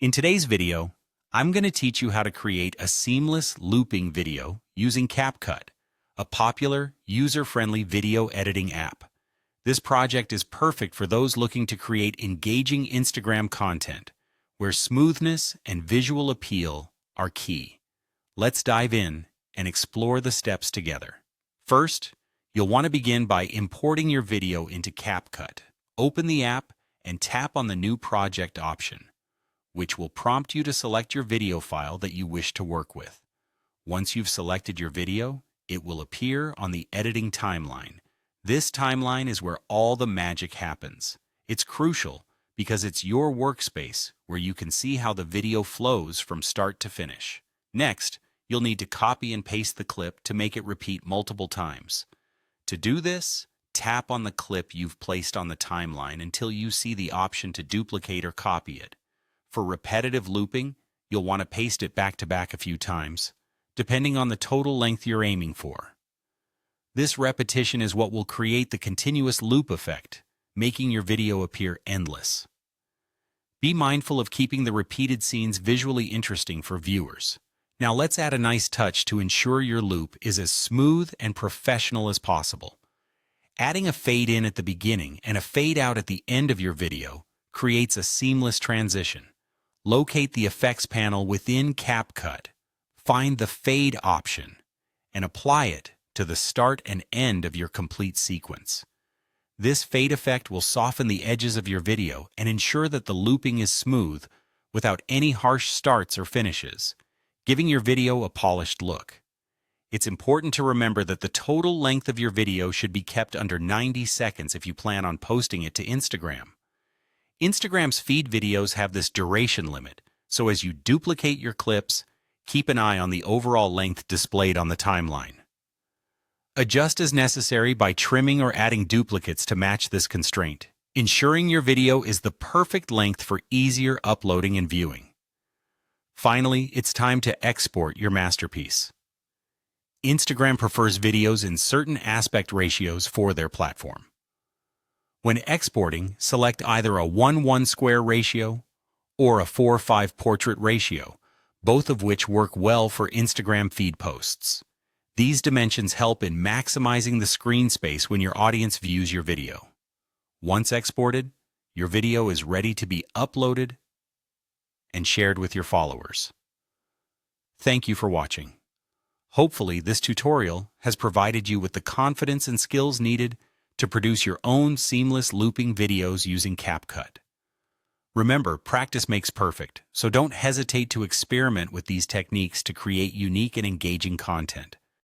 In today's video, I'm going to teach you how to create a seamless looping video using CapCut, a popular, user-friendly video editing app. This project is perfect for those looking to create engaging Instagram content, where smoothness and visual appeal are key. Let's dive in and explore the steps together. First, you'll want to begin by importing your video into CapCut. Open the app and tap on the New Project option, which will prompt you to select your video file that you wish to work with. Once you've selected your video, it will appear on the editing timeline. This timeline is where all the magic happens. It's crucial because it's your workspace where you can see how the video flows from start to finish. Next, you'll need to copy and paste the clip to make it repeat multiple times. To do this, tap on the clip you've placed on the timeline until you see the option to duplicate or copy it. For repetitive looping, you'll want to paste it back to back a few times, depending on the total length you're aiming for. This repetition is what will create the continuous loop effect, making your video appear endless. Be mindful of keeping the repeated scenes visually interesting for viewers. Now let's add a nice touch to ensure your loop is as smooth and professional as possible. Adding a fade in at the beginning and a fade out at the end of your video creates a seamless transition. Locate the effects panel within CapCut, find the fade option, and apply it to the start and end of your complete sequence. This fade effect will soften the edges of your video and ensure that the looping is smooth without any harsh starts or finishes, giving your video a polished look. It's important to remember that the total length of your video should be kept under 90 seconds if you plan on posting it to Instagram. Instagram's feed videos have this duration limit, so as you duplicate your clips, keep an eye on the overall length displayed on the timeline. Adjust as necessary by trimming or adding duplicates to match this constraint, ensuring your video is the perfect length for easier uploading and viewing. Finally, it's time to export your masterpiece. Instagram prefers videos in certain aspect ratios for their platform. When exporting, select either a 1:1 square ratio or a 4:5 portrait ratio, both of which work well for Instagram feed posts. These dimensions help in maximizing the screen space when your audience views your video. Once exported, your video is ready to be uploaded and shared with your followers. Thank you for watching. Hopefully, this tutorial has provided you with the confidence and skills needed to produce your own seamless looping videos using CapCut. Remember, practice makes perfect, so don't hesitate to experiment with these techniques to create unique and engaging content.